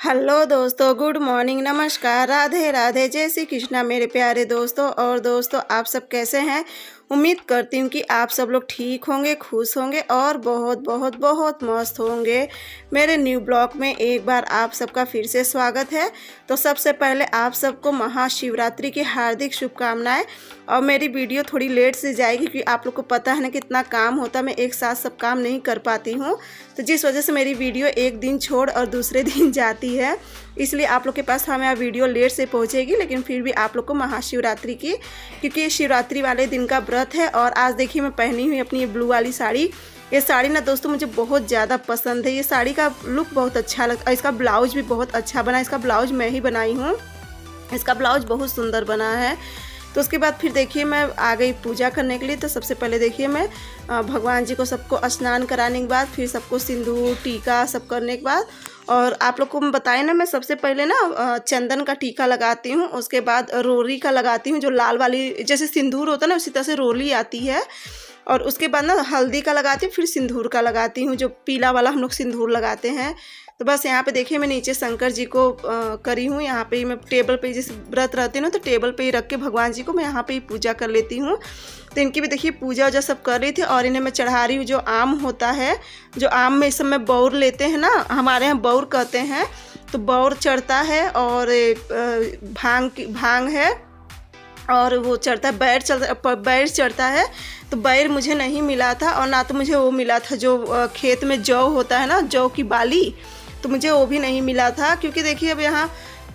Hello दोस्तों, good morning, नमस्कार, राधे राधे, जय श्री कृष्णा मेरे प्यारे दोस्तों। और दोस्तों, आप सब कैसे हैं? उम्मीद करती हूँ कि आप सब लोग ठीक होंगे, खुश होंगे और बहुत बहुत बहुत मस्त होंगे। मेरे न्यू ब्लॉग में एक बार आप सबका फिर से स्वागत है। तो सबसे पहले आप सबको महाशिवरात्रि की हार्दिक शुभकामनाएं। और मेरी वीडियो थोड़ी लेट से जाएगी क्योंकि आप लोग को पता है ना कितना काम होता है, मैं एक साथ सब काम नहीं कर पाती हूँ, तो जिस वजह से मेरी वीडियो एक दिन छोड़ और दूसरे दिन जाती है, इसलिए आप लोग के पास हमें वीडियो लेट से पहुँचेगी। लेकिन फिर भी आप लोग को महाशिवरात्रि की, क्योंकि ये शिवरात्रि वाले दिन का व्रत है। और आज देखिए मैं पहनी हुई अपनी ये ब्लू वाली साड़ी। ये साड़ी ना दोस्तों मुझे बहुत ज़्यादा पसंद है। ये साड़ी का लुक बहुत अच्छा लगता है, इसका ब्लाउज भी बहुत अच्छा बना है। इसका ब्लाउज मैं ही बनाई हूँ, इसका ब्लाउज बहुत सुंदर बना है। तो उसके बाद फिर देखिए मैं आ गई पूजा करने के लिए। तो सबसे पहले देखिए मैं भगवान जी को सबको स्नान कराने के बाद फिर सबको सिंदूर टीका सब करने के बाद, और आप लोग को मैं बताएं ना, मैं सबसे पहले ना चंदन का टीका लगाती हूँ, उसके बाद रोली का लगाती हूँ, जो लाल वाली जैसे सिंदूर होता है ना उसी तरह से रोली आती है। और उसके बाद ना हल्दी का लगाती हूँ, फिर सिंदूर का लगाती हूँ, जो पीला वाला हम लोग सिंदूर लगाते हैं। तो बस यहाँ पे देखिए मैं नीचे शंकर जी को करी हूँ। यहाँ पे ही मैं टेबल पे जैसे व्रत रहती हूँ ना, तो टेबल पे ही रख के भगवान जी को मैं यहाँ पे ही पूजा कर लेती हूँ। तो इनकी भी देखिए पूजा वूजा सब कर रही थी। और इन्हें मैं चढ़ा रही हूँ जो आम होता है, जो आम में इस समय बौर लेते हैं ना, हमारे यहाँ बौर कहते हैं। तो बौर चढ़ता है और भांग है और वो चढ़ता है, बैर चढ़ता है। तो बैर मुझे नहीं मिला था, और ना तो मुझे वो मिला था जो खेत में जौ होता है ना, जौ की बाली, तो मुझे वो भी नहीं मिला था। क्योंकि देखिए अब यहाँ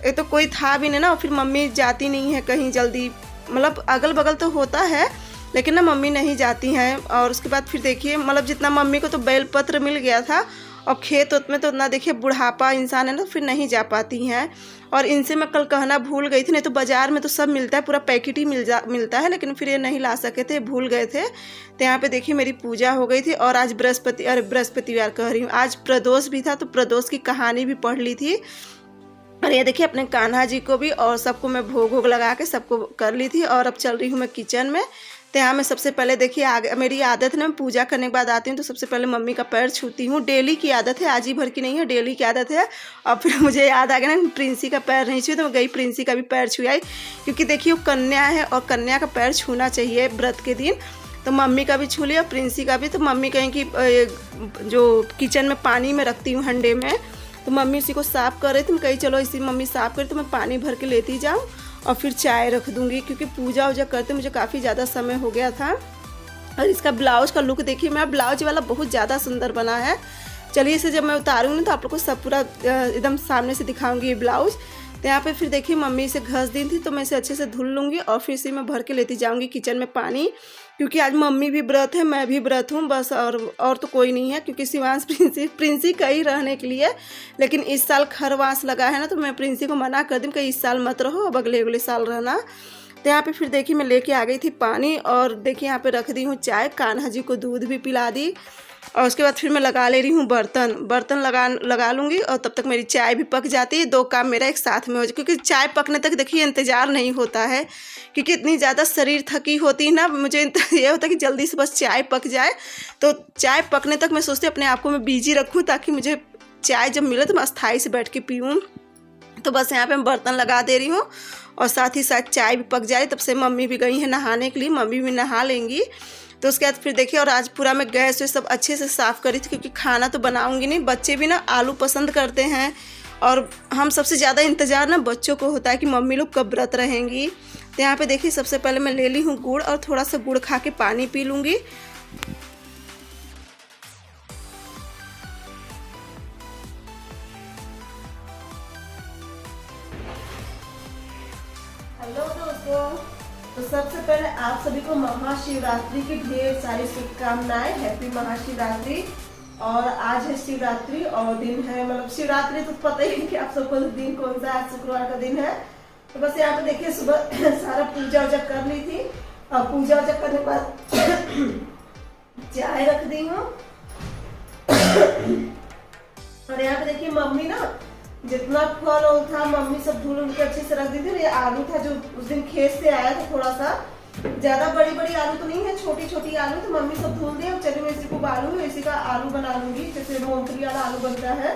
तो कोई था भी नहीं ना, और फिर मम्मी जाती नहीं है कहीं जल्दी, मतलब अगल बगल तो होता है लेकिन ना मम्मी नहीं जाती हैं। और उसके बाद फिर देखिए मतलब जितना मम्मी को तो बेल पत्र मिल गया था, और खेत में तो उतना देखिए बुढ़ापा इंसान है ना, फिर नहीं जा पाती हैं। और इनसे मैं कल कहना भूल गई थी, नहीं तो बाज़ार में तो सब मिलता है, पूरा पैकेट ही मिलता है, लेकिन फिर ये नहीं ला सके थे, भूल गए थे। तो यहाँ पे देखिए मेरी पूजा हो गई थी। और आज बृहस्पतिवार कह रही हूँ, आज प्रदोष भी था, तो प्रदोष की कहानी भी पढ़ ली थी। और ये देखिए अपने कान्हा जी को भी और सबको मैं भोग लगा के सबको कर ली थी। और अब चल रही हूँ मैं किचन में। तो यहाँ मैं सबसे पहले देखिए मेरी आदत है ना, मैं पूजा करने के बाद आती हूँ तो सबसे पहले मम्मी का पैर छूती हूँ। डेली की आदत है, आज ही भर की नहीं है, डेली की आदत है। और फिर मुझे याद आ गया ना प्रिंसी का पैर नहीं छुई, तो मैं गई प्रिंसी का भी पैर छुई आई, क्योंकि देखिए वो कन्या है और कन्या का पैर छूना चाहिए व्रत के दिन। तो मम्मी का भी छू लिया, प्रिंसी का भी। तो मम्मी कहें कि जो किचन में पानी में रखती हूँ हंडे में, तो मम्मी उसी को साफ़ कर रही थी। मैं कही चलो इसी मम्मी साफ़ करी, तो मैं पानी भर के लेती जाऊँ और फिर चाय रख दूँगी, क्योंकि पूजा वूजा करते मुझे काफ़ी ज़्यादा समय हो गया था। और इसका ब्लाउज़ का लुक देखिए, मेरा ब्लाउज वाला बहुत ज़्यादा सुंदर बना है। चलिए इसे जब मैं उतारूँगी तो आप लोग को सब पूरा एकदम सामने से दिखाऊँगी ये ब्लाउज़। तो यहाँ पे फिर देखिए मम्मी इसे घस दी थी, तो मैं इसे अच्छे से धुल लूँगी और फिर इसे मैं भर के लेती जाऊँगी किचन में पानी, क्योंकि आज मम्मी भी व्रत है, मैं भी व्रत हूँ बस, और तो कोई नहीं है, क्योंकि शिवांश प्रिंसी का ही रहने के लिए। लेकिन इस साल खरवास लगा है ना, तो मैं प्रिंसी को मना कर दी कि इस साल मत रहो, अब अगले साल रहना। तो यहाँ पे फिर देखिए मैं लेके आ गई थी पानी, और देखिए यहाँ पे रख दी हूँ चाय, कान्हा जी को दूध भी पिला दी। और उसके बाद फिर मैं लगा ले रही हूँ बर्तन लगा लूँगी, और तब तक मेरी चाय भी पक जाती है। दो काम मेरा एक साथ में हो जाए, क्योंकि चाय पकने तक देखिए इंतज़ार नहीं होता है, क्योंकि इतनी ज़्यादा शरीर थकी होती है ना, मुझे ये होता है कि जल्दी से बस चाय पक जाए। तो चाय पकने तक मैं सोचती अपने आप को मैं बिजी रखूँ, ताकि मुझे चाय जब मिले तो मैं अस्थाई से बैठ के पीऊँ। तो बस यहाँ पे मैं बर्तन लगा दे रही हूँ, और साथ ही साथ चाय भी पक जाए। तब से मम्मी भी गई हैं नहाने के लिए, मम्मी भी नहा लेंगी। तो उसके बाद फिर देखिए, और आज पूरा मैं गैस वैस सब अच्छे से साफ़ करी थी, क्योंकि खाना तो बनाऊंगी नहीं, बच्चे भी ना आलू पसंद करते हैं। और हम सबसे ज़्यादा इंतज़ार ना बच्चों को होता है कि मम्मी लोग कब व्रत रहेंगी। तो यहाँ पे देखिए सबसे पहले मैं ले ली हूँ गुड़, और थोड़ा सा गुड़ खा के पानी पी लूँगी। हेलो दोस्तों, तो सबसे पहले आप सभी को महाशिवरात्रि की ढेर सारी शुभकामनाएं। हैप्पी महाशिवरात्रि। और आज है शिवरात्रि, और दिन है मतलब शिवरात्रि तो पता ही है कि आप सबको दिन कौन सा है, शुक्रवार का दिन है। तो बस यहाँ पे देखिए सुबह सारा पूजा वूजा कर ली थी, और पूजा वूजा करने के बाद चाय रख दी हूँ। और यहाँ पे देखिए मम्मी ना जितना फल था मम्मी सब धुल के अच्छे से रख दी थी। ये आलू था जो उस दिन खेत से आया था, थोड़ा सा ज़्यादा बड़ी आलू तो नहीं है, छोटी छोटी आलू, तो मम्मी सब धुल दी। अब चलिए मैं इसी को उबालूंगी, इसी का आलू बना लूंगी, जैसे मूंगफली वाला आलू बनता है।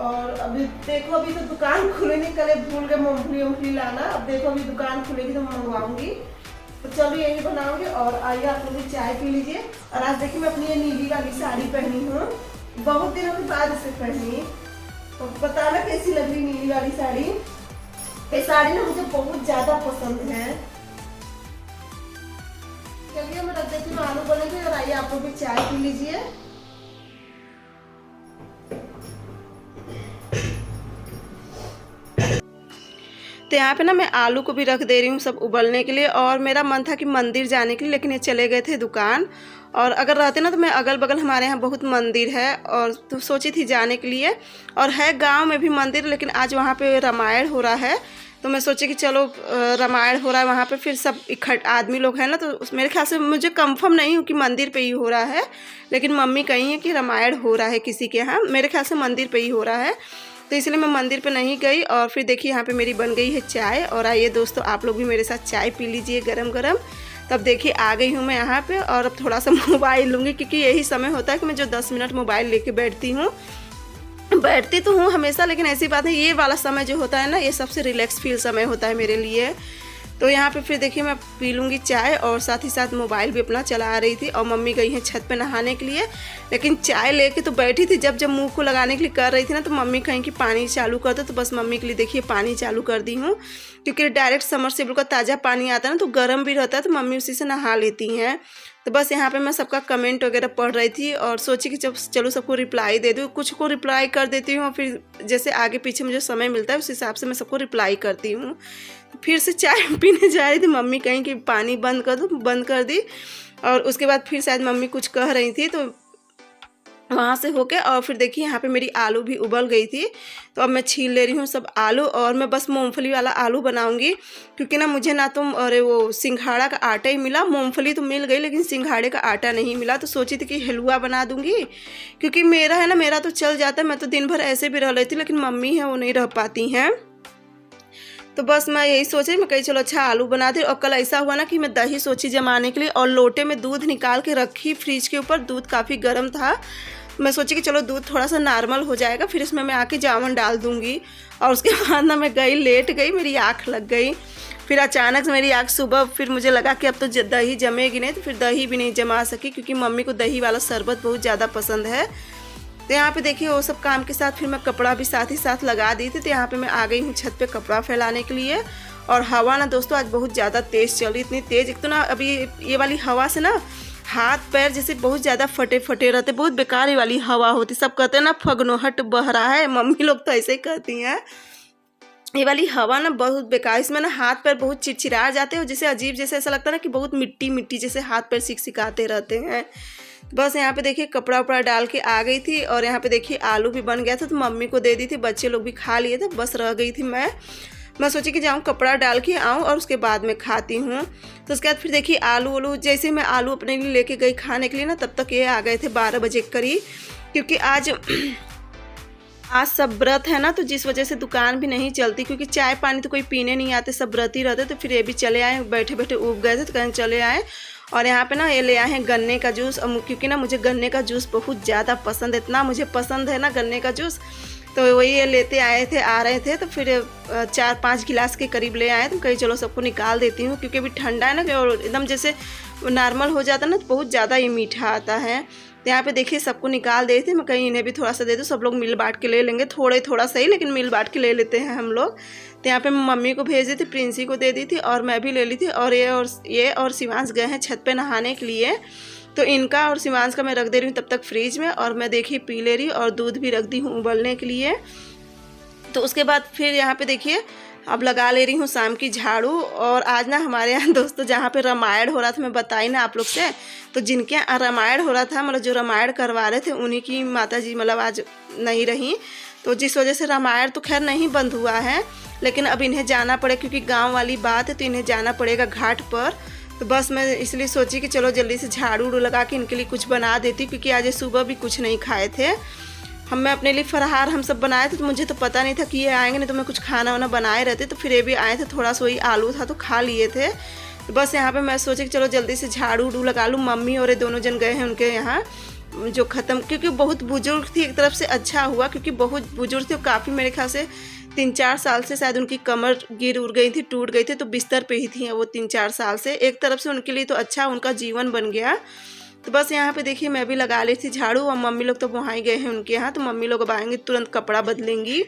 और अभी देखो, अभी तो दुकान खुले नहीं, कल भूल गए मूंगफली लाना। अब देखो अभी दुकान खुलेगी तो मंगवाऊंगी। तो चलो यही बनाऊंगी। और आइए आप लोग भी चाय पी लीजिए। और आज देखिए मैं अपनी ये नीली वाली साड़ी पहनी हूँ, बहुत दिनों के बाद इसे पहनी। तो बताना कैसी लग रही नीली वाली साड़ी। ये साड़ी ना मुझे बहुत ज्यादा पसंद है। चलिए मैं रख देती हूँ, आलू बनेंगे। और आइए आप लोग भी चाय पी लीजिए। तो यहाँ पे ना मैं आलू को भी रख दे रही हूँ सब उबलने के लिए। और मेरा मन था कि मंदिर जाने के लिए, लेकिन ये चले गए थे दुकान। और अगर रहते ना तो मैं अगल बगल हमारे यहाँ बहुत मंदिर है, और तो सोची थी जाने के लिए। और है गांव में भी मंदिर, लेकिन आज वहाँ पे रामायण हो रहा है। तो मैं सोची कि चलो रामायण हो रहा है वहाँ पे, फिर सब इकट्ठ आदमी लोग हैं ना, तो मेरे ख्याल से, मुझे कंफर्म नहीं हूँ कि मंदिर पे ही हो रहा है, लेकिन मम्मी कही है कि रामायण हो रहा है किसी के यहाँ। मेरे ख्याल से मंदिर पे ही हो रहा है, तो इसलिए मैं मंदिर पे नहीं गई। और फिर देखिए यहाँ पे मेरी बन गई है चाय। और आइए दोस्तों आप लोग भी मेरे साथ चाय पी लीजिए गरम गरम। तब देखिए आ गई हूँ मैं यहाँ पे, और अब थोड़ा सा मोबाइल लूँगी, क्योंकि यही समय होता है कि मैं जो 10 मिनट मोबाइल लेके बैठती तो हूँ हमेशा, लेकिन ऐसी बात है, ये वाला समय जो होता है ना, ये सबसे रिलैक्स फील समय होता है मेरे लिए। तो यहाँ पे फिर देखिए मैं पी लूँगी चाय, और साथ ही साथ मोबाइल भी अपना चला रही थी। और मम्मी गई हैं छत पे नहाने के लिए, लेकिन चाय लेके तो बैठी थी। जब मुंह को लगाने के लिए कर रही थी ना, तो मम्मी कहीं कि पानी चालू कर दो। तो बस मम्मी के लिए देखिए पानी चालू कर दी हूँ, क्योंकि डायरेक्ट समरसेबल का ताज़ा पानी आता है ना, तो गर्म भी रहता है, तो मम्मी उसी से नहा लेती हैं। तो बस यहाँ पे मैं सबका कमेंट वगैरह पढ़ रही थी, और सोची कि जब चलो सबको रिप्लाई दे दूँ। कुछ को रिप्लाई कर देती हूँ, और फिर जैसे आगे पीछे मुझे समय मिलता है उस हिसाब से मैं सबको रिप्लाई करती हूँ। फिर से चाय पीने जा रही थी, मम्मी कहीं कि पानी बंद कर दो, बंद कर दी। और उसके बाद फिर शायद मम्मी कुछ कह रही थी, तो वहाँ से होके, और फिर देखिए यहाँ पे मेरी आलू भी उबल गई थी। तो अब मैं छील ले रही हूँ सब आलू, और मैं बस मूंगफली वाला आलू बनाऊंगी, क्योंकि ना मुझे ना तो अरे वो सिंघाड़ा का आटा ही मिला। मूंगफली तो मिल गई, लेकिन सिंघाड़े का आटा नहीं मिला। तो सोची थी कि हलवा बना दूंगी, क्योंकि मेरा है ना, मेरा तो चल जाता है, मैं तो दिन भर ऐसे भी रह लेती, लेकिन मम्मी है वो नहीं रह पाती हैं। तो बस मैं यही सोच रही, मैं कही चलो अच्छा आलू बना दी। और कल ऐसा हुआ ना कि मैं दही सोची जमाने के लिए, और लोटे में दूध निकाल के रखी फ्रिज के ऊपर। दूध काफ़ी गर्म था, मैं सोची कि चलो दूध थोड़ा सा नॉर्मल हो जाएगा, फिर इसमें मैं आके जामुन डाल दूंगी। और उसके बाद ना मैं गई, लेट गई, मेरी आँख लग गई। फिर अचानक से मेरी आँख सुबह, फिर मुझे लगा कि अब तो दही जमेगी नहीं, तो फिर दही भी नहीं जमा सकी, क्योंकि मम्मी को दही वाला शरबत बहुत ज़्यादा पसंद है। तो यहाँ पे देखिए वो सब काम के साथ फिर मैं कपड़ा भी साथ ही साथ लगा दी थी। तो यहाँ पे मैं आ गई हूँ छत पे कपड़ा फैलाने के लिए। और हवा ना दोस्तों आज बहुत ज़्यादा तेज़ चल रही, इतनी तेज़, एक तो ना अभी ये वाली हवा से ना हाथ पैर जैसे बहुत ज़्यादा फटे फटे रहते, बहुत बेकार ये वाली हवा होती। सब कहते हैं ना फगनोहट बह रहा है, मम्मी लोग तो ऐसे ही कहती हैं। ये वाली हवा ना बहुत बेकार, इसमें ना हाथ पैर बहुत चिड़चिड़ा जाते हैं, जैसे अजीब, जैसे ऐसा लगता है ना कि बहुत मिट्टी मिट्टी जैसे हाथ पैर सिकसिकाते रहते हैं। बस यहाँ पे देखिए कपड़ा उपड़ा डाल के आ गई थी। और यहाँ पे देखिए आलू भी बन गया था, तो मम्मी को दे दी थी, बच्चे लोग भी खा लिए थे, बस रह गई थी मैं सोची कि जाऊँ कपड़ा डाल के आऊँ और उसके बाद में खाती हूँ। तो उसके बाद फिर देखिए आलू जैसे मैं आलू अपने लिए लेके गई खाने के लिए ना, तब तक ये आ गए थे 12 बजे करीब, क्योंकि आज सब व्रत है ना, तो जिस वजह से दुकान भी नहीं चलती, क्योंकि चाय पानी तो कोई पीने नहीं आते, सब व्रत ही रहते। तो फिर ये भी चले आए, बैठे बैठे उब गए थे, तो कहीं चले आए। और यहाँ पे ना ये ले आए हैं गन्ने का जूस, क्योंकि ना मुझे गन्ने का जूस बहुत ज़्यादा पसंद है, इतना मुझे पसंद है ना गन्ने का जूस। तो वही ये लेते आए थे, आ रहे थे, तो फिर 4-5 गिलास के करीब ले आए। तो कहीं चलो सबको निकाल देती हूँ, क्योंकि अभी ठंडा है ना, और एकदम जैसे नॉर्मल हो जाता है ना, तो बहुत ज़्यादा ये मीठा आता है। तो यहाँ पे देखिए सबको निकाल दे थे, मैं कहीं इन्हें भी थोड़ा सा दे दूँ, सब लोग मिल बांट के ले लेंगे, थोड़ा सही, लेकिन मिल बांट के ले लेते हैं हम लोग। तो यहाँ पे मैं मम्मी को भेज दी थी, प्रिंसी को दे दी थी, और मैं भी ले ली थी। और ये और शिवांश गए हैं छत पे नहाने के लिए, तो इनका और शिवांश का मैं रख दे रही हूँ तब तक फ्रिज में। और मैं देखिए पी ले रही, और दूध भी रख दी हूँ उबलने के लिए। तो उसके बाद फिर यहाँ पे देखिए अब लगा ले रही हूँ शाम की झाड़ू। और आज ना हमारे यहाँ दोस्तों जहाँ पे रामायण हो रहा था, मैं बताई ना आप लोग से, तो जिनके यहाँ रामायण हो रहा था, मतलब जो रामायण करवा रहे थे, उन्हीं की माता जी मतलब आज नहीं रही। तो जिस वजह से रामायण तो खैर नहीं बंद हुआ है, लेकिन अब इन्हें जाना पड़े, क्योंकि गाँव वाली बात है, तो इन्हें जाना पड़ेगा घाट पर। तो बस मैं इसलिए सोची कि चलो जल्दी से झाड़ू उड़ू लगा के इनके लिए कुछ बना देती, क्योंकि आज सुबह भी कुछ नहीं खाए थे। मैं अपने लिए फराहार हम सब बनाए थे, तो मुझे तो पता नहीं था कि ये आएंगे, नहीं तो मैं कुछ खाना वाना बनाए रहते। तो फिर ये भी आए थे, थोड़ा सा वही आलू था तो खा लिए थे। तो बस यहाँ पे मैं सोची कि चलो जल्दी से झाड़ू उड़ू लगा लूँ। मम्मी और ये दोनों जन गए हैं उनके यहाँ, जो ख़त्म, क्योंकि बहुत बुजुर्ग थी एक तरफ से अच्छा हुआ, क्योंकि बहुत बुजुर्ग थे, काफ़ी मेरे ख्याल से 3-4 साल से शायद उनकी कमर गिर उड़ गई थी, टूट गई थी, तो बिस्तर पे ही थी वो 3-4 साल से। एक तरफ से उनके लिए तो अच्छा उनका जीवन बन गया। तो बस यहाँ पे देखिए मैं भी लगा ली थी झाड़ू, और मम्मी लोग तो वहाँ ही गए हैं उनके यहाँ, तो मम्मी लोग अब आएंगे तुरंत कपड़ा बदलेंगी।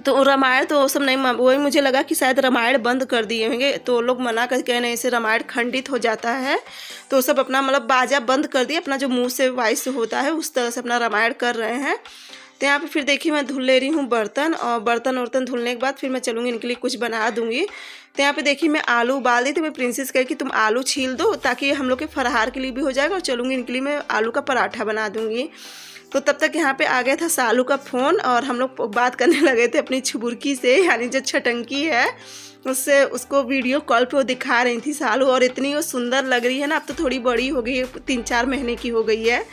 तो रामायण तो सब नहीं, वही मुझे लगा कि शायद रामायण बंद कर दिए होंगे, तो लोग मना कर कहे नहीं, इससे रामायण खंडित हो जाता है। तो सब अपना मतलब बाजा बंद कर दिए, अपना जो मुंह से वॉइस होता है उस तरह से अपना रामायण कर रहे हैं। तो यहाँ पे फिर देखिए मैं धुल ले रही हूँ बर्तन, और बर्तन धुलने के बाद फिर मैं चलूँगी इनके लिए कुछ बना दूँगी। तो यहाँ पे देखिए मैं आलू उबाल दी, तो मैं प्रिंसेस कही कि तुम आलू छील दो ताकि हम लोग के फराहार के लिए भी हो जाएगा, और चलूँगी इनके लिए मैं आलू का पराठा बना दूँगी। तो तब तक यहाँ पे आ गया था सालू का फ़ोन, और हम लोग बात करने लगे थे अपनी छुबुरकी से, यानी जो छटंकी है उससे, उसको वीडियो कॉल पे वो दिखा रही थी सालू, और इतनी वो सुंदर लग रही है ना, अब तो थोड़ी बड़ी हो गई है, 3-4 महीने की हो गई है।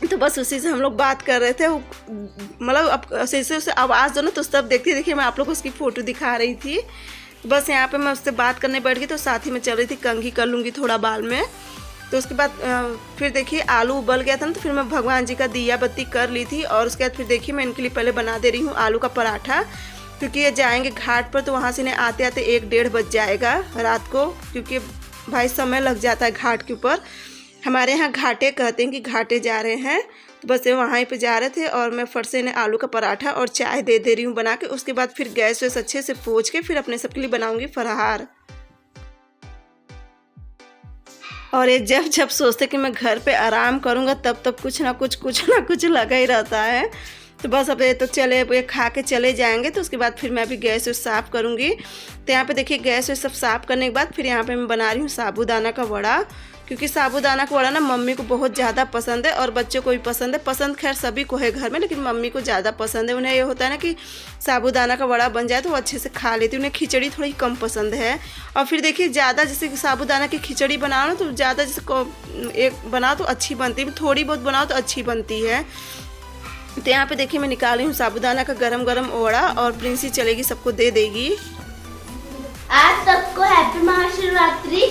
तो बस उसी से हम लोग बात कर रहे थे, मतलब अब जैसे उसे आवाज़ दो ना तो तब देखती, देखिए मैं आप लोग को उसकी फ़ोटो दिखा रही थी। तो बस यहाँ पे मैं उससे बात करने बैठ गई, तो साथ ही में चल रही थी कंघी कर लूँगी थोड़ा बाल में। तो उसके बाद फिर देखिए आलू उबल गया था ना, तो फिर मैं भगवान जी का दिया बत्ती कर ली थी, और उसके बाद फिर देखिए मैं इनके लिए पहले बना दे रही हूँ आलू का पराठा, क्योंकि ये जाएंगे घाट पर, तो वहाँ से इन्हें आते आते 1-1:30 बज जाएगा रात को, क्योंकि भाई समय लग जाता है घाट के ऊपर। हमारे यहाँ घाटे कहते हैं कि घाटे जा रहे हैं, तो बस ये वहाँ पे जा रहे थे, और मैं फट से इन्हें आलू का पराठा और चाय दे रही हूँ बना के। उसके बाद फिर गैस वैस अच्छे से पोंछ के फिर अपने सबके लिए बनाऊँगी फराहार। और ये जब जब सोचते कि मैं घर पे आराम करूँगा, तब तब कुछ ना कुछ लगा ही रहता है। तो बस अब ये तो चले, अब ये खा के चले जाएंगे, तो उसके बाद फिर मैं भी गैस वैस साफ़ करूँगी। तो यहाँ पे देखिए गैस वैस सब साफ़ करने के बाद फिर यहाँ पे मैं बना रही हूँ साबूदाना का वड़ा, क्योंकि साबूदाना का वड़ा ना मम्मी को बहुत ज़्यादा पसंद है, और बच्चों को भी पसंद है। पसंद खैर सभी को है घर में, लेकिन मम्मी को ज़्यादा पसंद है। उन्हें ये होता है ना कि साबूदाना का वड़ा बन जाए तो वो अच्छे से खा लेती है। उन्हें खिचड़ी थोड़ी कम पसंद है। और फिर देखिए ज़्यादा जैसे साबूदाना की खिचड़ी बनाओ ना, तो ज़्यादा जैसे एक बनाओ तो अच्छी बनती है, थोड़ी बहुत बनाओ तो अच्छी बनती है। तो यहाँ पे देखिए मैं निकाल रही हूँ साबूदाना का गरम गरम वड़ा, और प्रिंसी चलेगी सबको दे देगी। आज सबको हैप्पी महाशिवरात्रि।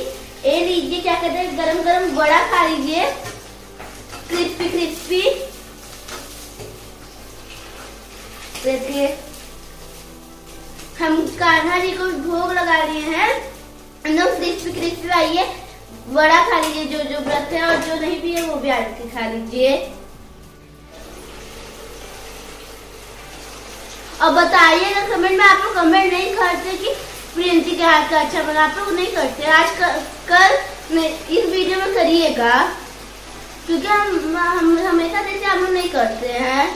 ये लीजिए, क्या कहते हैं, गरम गरम वड़ा खा लीजिए, क्रिस्पी क्रिस्पी। देखिए हम कान्हा जी को भोग लगा लिए हैं, एकदम क्रिस्पी क्रिस्पी। आइए वड़ा खा लीजिए, जो जो व्रत है, और जो नहीं भी है वो भी आके के खा लीजिए। और बताइएगा कमेंट में, आप लोग कमेंट नहीं करते कि प्रियंती के हाथ का अच्छा बना, आप लोग नहीं करते। आज कल इस वीडियो में करिएगा, क्योंकि हम हमेशा जैसे हम लोग नहीं करते हैं,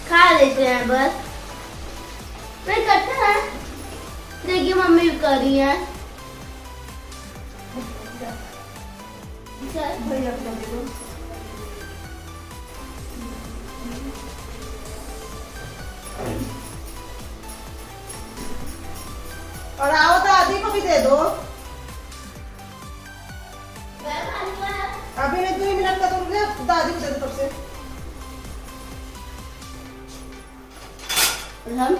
खा लेते हैं बस, नहीं करते हैं। देखिए मम्मी भी कर रही है। और आओ तो आदि को भी दे दो। अभी नहीं, 2 मिनट का तो रुक गया, दादी को दे दो तब से। हम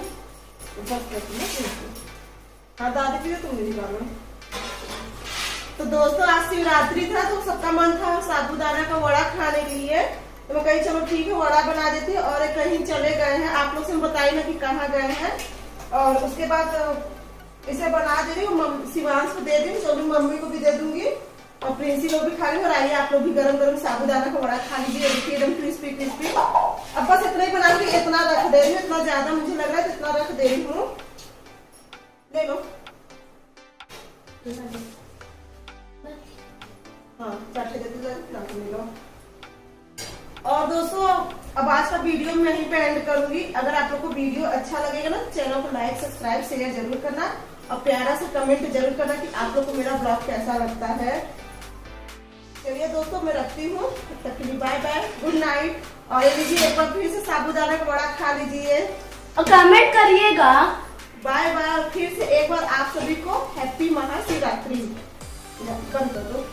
हाँ दादी की तुम नहीं निकालो। तो दोस्तों आज शिवरात्रि था, तो सबका मन था साबूदाना का वड़ा खाने के लिए, तो मैं कही चलो ठीक है वड़ा बना देती हूँ। और कहीं चले गए हैं, आप लोग से बताइए ना कि कहाँ गए हैं। और उसके बाद इसे बना दे रही हूँ, शिवांश को दे दूँ, चलो मम्मी को भी दे दूंगी, और प्रिंसी लोग भी खा लेंगे। और आइए आप लोग भी गरम गरम साबूदाना का वड़ा खा लीजिए, देखिए एकदम क्रिस्पी क्रिस्पी। अब बस इतना ही बनाऊंगी, इतना रख दे रही हूँ, इतना ज्यादा मुझे लग रहा है, इतना रख दे रही हूँ। ले लो, हाँ चाटे देते ले लो। और दोस्तों अब आज का वीडियो मैं यहीं पे एंड करूंगी। अगर आप लोग को वीडियो अच्छा लगेगा ना, चैनल को लाइक सब्सक्राइब शेयर जरूर करना, और प्यारा सा कमेंट जरूर करना कि आप लोग को मेरा ब्लॉग कैसा लगता है। चलिए दोस्तों मैं रखती हूँ, तब तक के लिए बाय बाय, गुड नाइट। और ये लीजिए एक बार फिर से साबूदाना का वड़ा खा लीजिए, और कमेंट करिएगा। Bye bye. और फिर से एक बार आप सभी को हैप्पी महाशिवरात्रि। बंद कर दो,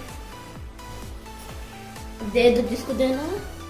दे दो जिसको देना है।